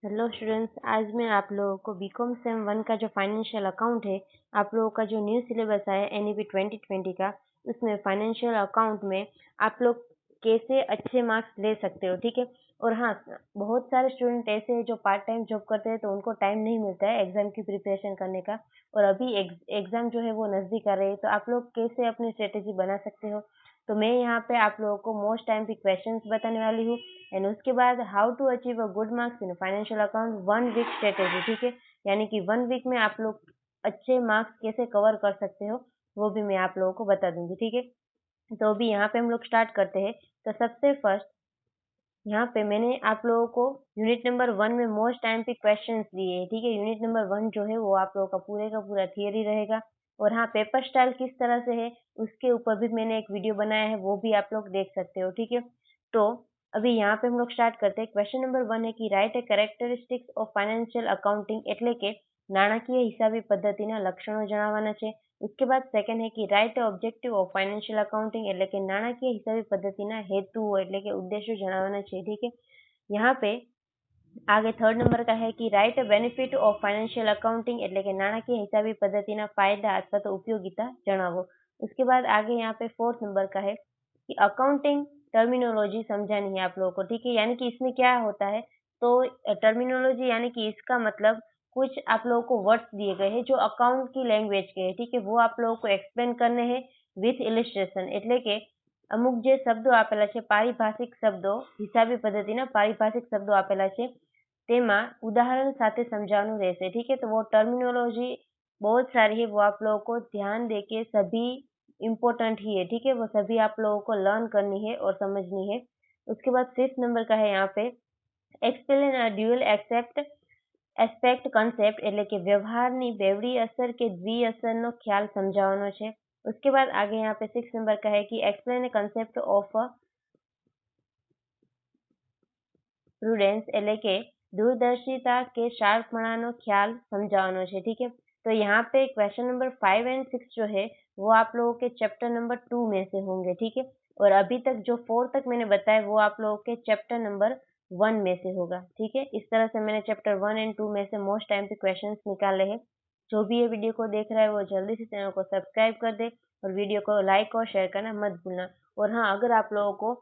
Hello students, आज मैं आप लोगों को बीकॉम सेम 1 का जो फाइनेंशियल अकाउंट है, आप लोगों का जो न्यू सिलेबस आया है एनईपी 2020 का, उसमें फाइनेंशियल अकाउंट में आप लोग कैसे अच्छे मार्क्स ले सकते हो, ठीक है। और हाँ, बहुत सारे स्टूडेंट ऐसे हैं जो पार्ट टाइम जॉब करते हैं, तो उनको टाइम नहीं मिलता है एग्जाम की प्रिपरेशन करने का। और अभी एग्जाम जो है वो नज़दीक आ रही है, तो आप लोग कैसे अपनी स्ट्रेटेजी बना सकते हो। तो मैं यहाँ पे आप लोगों को मोस्ट टाइम की क्वेश्चंस बताने वाली हूँ, एंड उसके बाद how to achieve a good marks in financial account 1 week strategy, ठीक है। यानी कि 1 वीक में आप लोग अच्छे मार्क्स कैसे कवर कर सकते हो, वो भी मैं आप लोगों को बता दूंगी, ठीक है। तो अभी यहाँ पे हम लोग स्टार्ट करते हैं। तो सबसे फर्स्ट यहाँ पे मैंने आप लोगों को यूनिट नंबर 1 में मोस्ट टाइम पे क्वेश्चंस दिए हैं, ठीक है। यूनिट नंबर 1 जो है वो आप लोगों का पूरा थियरी रहेगा। और हाँ, पेपर स्टाइल किस तरह से है उसके ऊपर भी मैंने एक वीडियो बनाया है, वो भी आप लोग देख सकते हो, ठीक है। तो अभी यहाँ पे हम लोग स्टार्ट करते हैं। क्वेश्चन नंबर 1 है कि right A characteristics of financial accounting એટલે કે નાણાકીય હિસાબી પદ્ધતિના લક્ષણો જણાવવાના છે। उसके बाद सेकंड है कि right objective of financial accounting એટલે કે નાણાકીય હિસાબી પદ્ધતિના હેતુઓ એટલે કે ઉદ્દેશો જણાવવાના છે, ठीक है। यहाँ पे आगे थर्ड नंबर का है कि right benefit of financial accounting એટલે કે નાણાકીય હિસાબી પદ્ધતિના ફાયદા અથવા તો ઉપયોગિતા જણાવો। उसके बाद आगे यहाँ पे फोर्थ नंबर का है कि अकाउंटिंग टर्मिनोलॉजी समझानी है आप लोगों को, ठीक है। यानी कि इसमें क्या होता है, तो टर्मिनोलॉजी यानी कि इसका मतलब कुछ आप लोगों को वर्ड्स दिए गए हैं जो अकाउंट की लैंग्वेज के हैं, ठीक है। वो आप लोगों को एक्सप्लेन करने हैं विथ इलिस्ट्रेशन એટલે કે અમુક જે શબ્દો આપેલા છે, પારિભાષિક શબ્દો, હિસાબી પદ્ધતિના પારિભાષિક શબ્દો આપેલા છે, તેમાં उदाहरण સાથે समझाવાનું રહેશે, ठीक है। तो वो टर्मिनोलॉजी बहुत सारी है, वो आप लोगों को ध्यान देके सभी इम्पोर्टेंट ही है, ठीक है। वो सभी आप लोगों को लर्न करनी है और समझनी है। उसके बाद फिफ्थ नंबर का है यहाँ पे explain a dual aspect concept એટલે કે વ્યવહારની બેવડી અસર કે દ્વિ અસરનો ખ્યાલ સમજાવવાનો છે। उसके बाद आगे यहाँ पे 6 नंबर का है कि एक्सप्लेन द कंसेप्ट ऑफ પ્રુડેન્સ એટલે કે दूरदर्शिता के शार्पपणाનો ख्याल समझाવાનો છે, ठीक है। तो यहाँ पे क्वेश्चन नंबर 5 एंड 6 जो है वो आप लोगों के चैप्टर नंबर 2 में से होंगे, ठीक है। और अभी तक जो 4 तक मैंने बताया वो आप लोगों के चैप्टर नंबर 1 में से होगा, ठीक है। इस तरह से मैंने चैप्टर 1 एंड 2 में से मोस्ट टाइम पे क्वेश्चंस निकाले हैं। जो भी ये वीडियो को देख रहा है वो जल्दी से चैनल को सब्सक्राइब कर दे और वीडियो को लाइक और शेयर करना मत भूलना। और हाँ, अगर आप लोगों को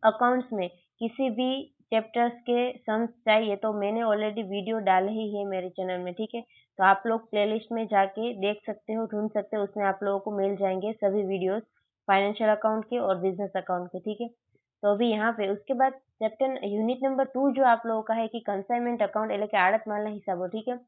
अकाउंट्स में किसी भी चैप्टर्स के सम्स चाहिए तो मैंने ऑलरेडी वीडियो डाले ही है मेरे चैनल में, ठीक है। तो आप लोग प्लेलिस्ट में जाके देख सकते हो, ढूंढ सकते हो, उसमें आप लोगों को मिल जाएंगे सभी वीडियोस फाइनेंशियल अकाउंट के और बिजनेस अकाउंट के, ठीक है। तो अभी यहाँ पे उसके बाद चैप्टर यूनिट नंबर 2 जो आप लोगों का है कि कंसाइनमेंट अकाउंट એટલે કે આડત માલના હિસાબો, ठीक है।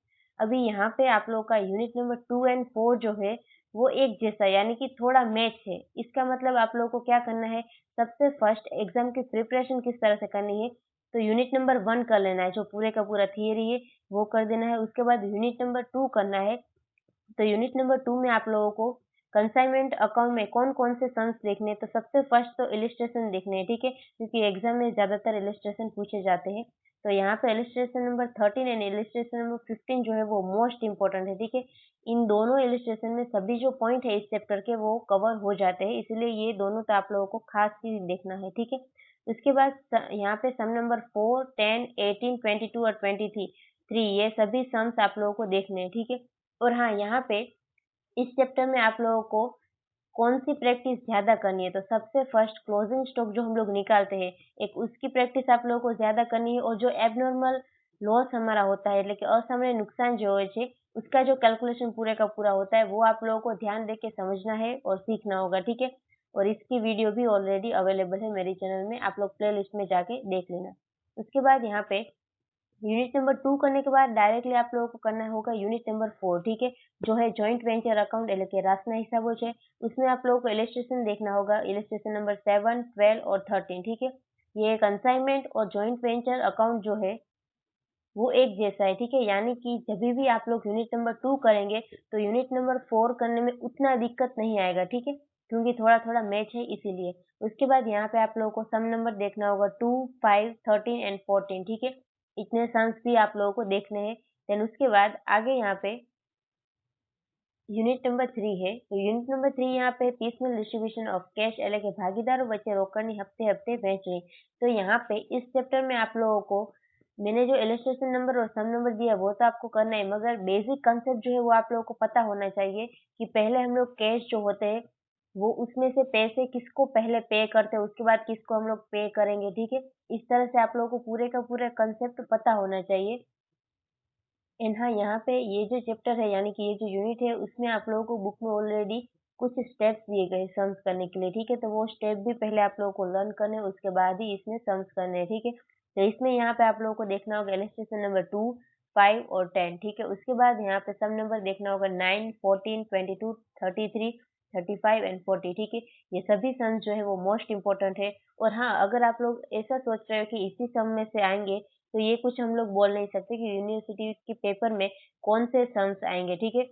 अभी यहाँ पे आप लोगों का यूनिट नंबर 2 एंड 4 जो है वो एक जैसा यानी कि थोड़ा मैच है। इसका मतलब आप लोगों को क्या करना है, सबसे फर्स्ट एग्जाम की प्रिपरेशन किस तरह से करनी है, तो यूनिट नंबर 1 कर लेना है, जो पूरे का पूरा थियरी है वो कर देना है। उसके बाद यूनिट नंबर 2 करना है। तो यूनिट नंबर 2 में आप लोगों को कंसाइनमेंट अकाउंट में कौन कौन से सम्स देखने हैं, तो सबसे फर्स्ट तो इलिस्ट्रेशन देखने हैं, ठीक है, क्योंकि एग्जाम में ज़्यादातर इलिस्ट्रेशन पूछे जाते हैं। तो यहाँ पे illustration number 13 and illustration number 15 जो है वो मोस्ट इंपॉर्टेंट है, ठीक है। इन दोनों इलिस्ट्रेशन में सभी जो पॉइंट है इस चैप्टर के वो कवर हो जाते हैं, इसलिए ये दोनों तो आप लोगों को खास चीज देखना है, ठीक है। उसके बाद यहाँ पे सम नंबर 4, 10, 18, 22 और 23 ये सभी सम्स आप लोगों को देखने हैं, ठीक है। और हाँ, यहाँ पे इस चैप्टर में आप लोगों को कौन सी प्रैक्टिस ज़्यादा करनी है, तो सबसे फर्स्ट क्लोजिंग स्टॉक जो हम लोग निकालते हैं, एक उसकी प्रैक्टिस आप लोगों को ज़्यादा करनी है। और जो एबनॉर्मल लॉस हमारा होता है એટલે કે અસામાન્ય नुकसान जो હોય છે उसका जो कैलकुलेशन पूरे का पूरा होता है वो आप लोगों को ध्यान देके समझना है और सीखना होगा, ठीक है। और इसकी वीडियो भी ऑलरेडी अवेलेबल है मेरे चैनल में, आप लोग प्ले लिस्ट में जाके देख लेना। उसके बाद यहाँ पे यूनिट नंबर 2 करने के बाद डायरेक्टली आप लोगों को करना होगा यूनिट नंबर 4, ठीक है, जो है जॉइंट वेंचर अकाउंट એટલે કે રાસના હિસાબો છે। उसमें आप लोगों को इलिस्ट्रेशन देखना होगा, इलिस्ट्रेशन नंबर 7, 12 और 13, ठीक है। ये कंसाइनमेंट और जॉइंट वेंचर अकाउंट जो है वो एक जैसा है, ठीक है। यानी कि जब भी आप लोग यूनिट नंबर 2 करेंगे तो यूनिट नंबर 4 करने में उतना दिक्कत नहीं आएगा, ठीक है, क्योंकि थोड़ा थोड़ा मैच है इसीलिए। उसके बाद यहाँ पे आप लोगों को सम नंबर देखना होगा 2, 5, 13 एंड 14, ठीक है। इतने सम्स भी आप लोगों को देखने हैं। देन उसके बाद आगे यहाँ पे यूनिट नंबर 3 है। तो यूनिट नंबर 3 यहाँ पे पीसमेल डिस्ट्रीब्यूशन ऑफ कैश એટલે કે ભાગીદારો વચ્ચે રોકડની હપ્તે હપ્તે વહેંચણી। तो यहाँ पे इस चैप्टर में आप लोगों को मैंने जो इलस्ट्रेशन नंबर और सम नंबर दिया वो तो आपको करना है, मगर बेसिक कंसेप्ट जो है वो आप लोगों को पता होना चाहिए कि पहले हम लोग कैश जो होते हैं वो उसमें से पैसे किसको पहले पे करते हैं, उसके बाद किसको हम लोग पे करेंगे, ठीक है। इस तरह से आप लोगों को पूरे का पूरा कंसेप्ट पता होना चाहिए। एंड हाँ, यहाँ पे ये जो चैप्टर है यानी कि ये जो यूनिट है उसमें आप लोगों को बुक में ऑलरेडी कुछ स्टेप्स दिए गए सम्स करने के लिए, ठीक है। तो वो स्टेप भी पहले आप लोगों को लर्न करने हैं, उसके बाद ही इसमें सम्स करने हैं, ठीक है। तो इसमें यहाँ पे आप लोगों को देखना होगा इलस्ट्रेशन नंबर 2, 5 और 10, ठीक है। उसके बाद यहाँ पे सम नंबर देखना होगा 9, 14, 22, 33, 35 एंड 40, ठीक है। ये सभी सम्स जो है वो मोस्ट इंपॉर्टेंट है। और हाँ, अगर आप लोग ऐसा सोच रहे हो कि इसी सम में से आएंगे तो ये कुछ हम लोग बोल नहीं सकते कि यूनिवर्सिटी के पेपर में कौन से सम्स आएंगे, ठीक है।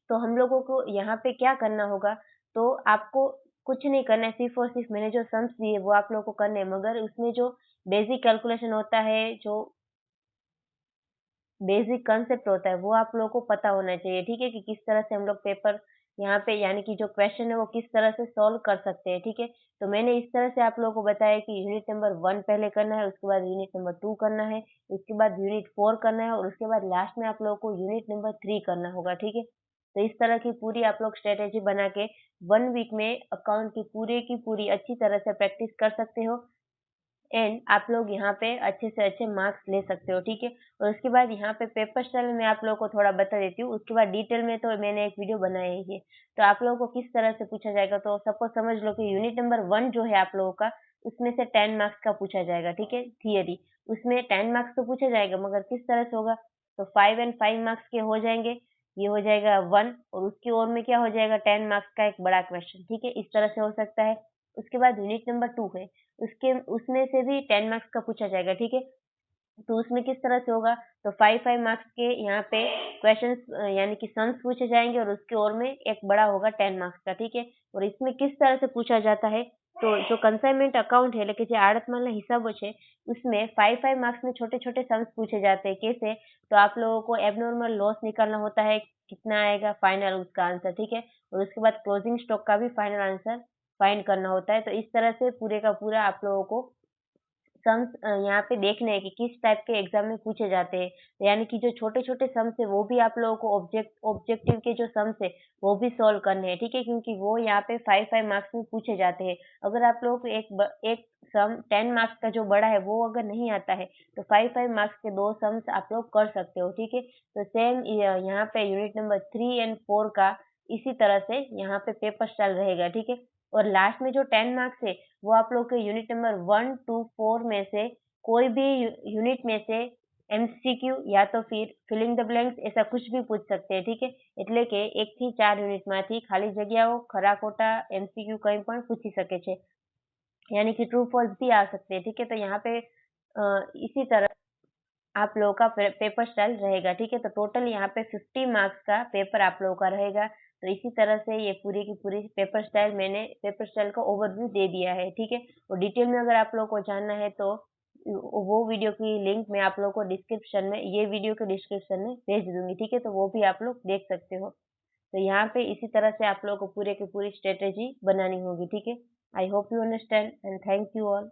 तो हम लोगों को यहाँ पे क्या करना होगा, तो आपको कुछ नहीं करना है, सिर्फ और सिर्फ मैंने जो सम्स दिए वो आप लोगों को करने हैं, मगर उसमें जो बेसिक कैलकुलेशन होता है, जो बेसिक कांसेप्ट होता है वो आप लोगों को पता होना चाहिए, ठीक है, कि किस तरह से हम लोग पेपर यहाँ पे यानी कि जो क्वेश्चन है वो किस तरह से सॉल्व कर सकते हैं, ठीक है। तो मैंने इस तरह से आप लोगों को बताया कि यूनिट नंबर 1 पहले करना है, उसके बाद यूनिट नंबर 2 करना है, उसके बाद यूनिट 4 करना है और उसके बाद लास्ट में आप लोगों को यूनिट नंबर 3 करना होगा, ठीक है। तो इस तरह की पूरी आप लोग स्ट्रेटेजी बना के 1 वीक में अकाउंट की पूरी अच्छी तरह से प्रैक्टिस कर सकते हो एंड आप लोग यहाँ पे अच्छे से अच्छे मार्क्स ले सकते हो, ठीक है। और उसके बाद यहाँ पे पेपर स्टाइल में आप लोगों को थोड़ा बता देती हूँ, उसके बाद डिटेल में तो मैंने एक वीडियो बनाया ही है। तो आप लोगों को किस तरह से पूछा जाएगा, तो सपोज समझ लो कि यूनिट नंबर 1 जो है आप लोगों का, उसमें से 10 मार्क्स का पूछा जाएगा, ठीक है, थियरी। उसमें 10 मार्क्स तो पूछा जाएगा, मगर किस तरह से होगा, तो 5 एंड 5 मार्क्स के हो जाएंगे, ये हो जाएगा 1 और उसकी ओर में क्या हो जाएगा, 10 मार्क्स का एक बड़ा क्वेश्चन, ठीक है, इस तरह से हो सकता है। उसके बाद यूनिट नंबर 2 है, उसके उसमें से भी 10 मार्क्स का पूछा जाएगा, ठीक है। तो उसमें किस तरह से होगा, तो 5-5 मार्क्स के यहाँ पे क्वेश्चंस यानी कि सम्स पूछे जाएंगे और उसकी ओर में एक बड़ा होगा 10 मार्क्स का, ठीक है। और इसमें किस तरह से पूछा जाता है, तो जो कंसाइनमेंट अकाउंट है એટલે કે જે આડતમાલના હિસાબો છે उसमें 5-5 मार्क्स में छोटे-छोटे सम्स पूछे जाते हैं, कैसे, तो आप लोगों को एबनॉर्मल लॉस निकालना होता है, कितना आएगा फाइनल उसका आंसर, ठीक है। और उसके बाद क्लोजिंग स्टॉक का भी फाइनल आंसर फाइंड करना होता है। तो इस तरह से पूरे का पूरा आप लोगों को सम्स यहाँ पे देखने हैं कि किस टाइप के एग्जाम में पूछे जाते हैं। यानी कि जो छोटे-छोटे सम्स है वो भी आप लोगों को ऑब्जेक्टिव के जो सम्स है वो भी सॉल्व करने हैं, ठीक है? क्योंकि वो यहाँ पे 5-5 मार्क्स में पूछे जाते हैं। अगर आप लोगों को एक सम 10 मार्क्स का जो बड़ा है वो अगर नहीं आता है तो 5-5 मार्क्स के 2 सम्स आप लोग कर सकते हो, ठीक है? तो सेम यहाँ पे यूनिट नंबर 3 एंड 4 का इसी तरह से यहाँ पे पेपर स्टाइल रहेगा, ठीक है? और लास्ट में जो 10 मार्क्स है वो आप लोग के यूनिट नंबर 1 टू 4 में से कोई भी यूनिट में से एमसीक्यू या तो फिर फिलिंग द ब्लैंक्स ऐसा कुछ भी पूछ सकते हैं, ठीक है। એટલે કે 1 થી 4 યુનિટમાંથી ખાલી જગ્યાઓ ખરા ખોટા एमसीक्यू कहीं પણ પૂછી શકે છે, यानी कि ट्रू फॉल्स भी आ सकते हैं, ठीक है। तो यहाँ पे इसी तरह आप लोगों का पेपर स्टाइल रहेगा, ठीक है। तो टोटल यहाँ पे 50 मार्क्स का पेपर आप लोगों का रहेगा। तो इसी तरह से ये पूरी की पूरी पेपर स्टाइल मैंने पेपर स्टाइल का ओवरव्यू दे दिया है, ठीक है। और डिटेल में अगर आप लोगों को जानना है तो वो वीडियो की लिंक मैं आप लोगों को डिस्क्रिप्शन में ये वीडियो के डिस्क्रिप्शन में भेज दूंगी, ठीक है। तो वो भी आप लोग देख सकते हो। तो यहाँ पे इसी तरह से आप लोगों को पूरे की पूरी स्ट्रेटेजी बनानी होगी, ठीक है। I hope you understand and thank you all.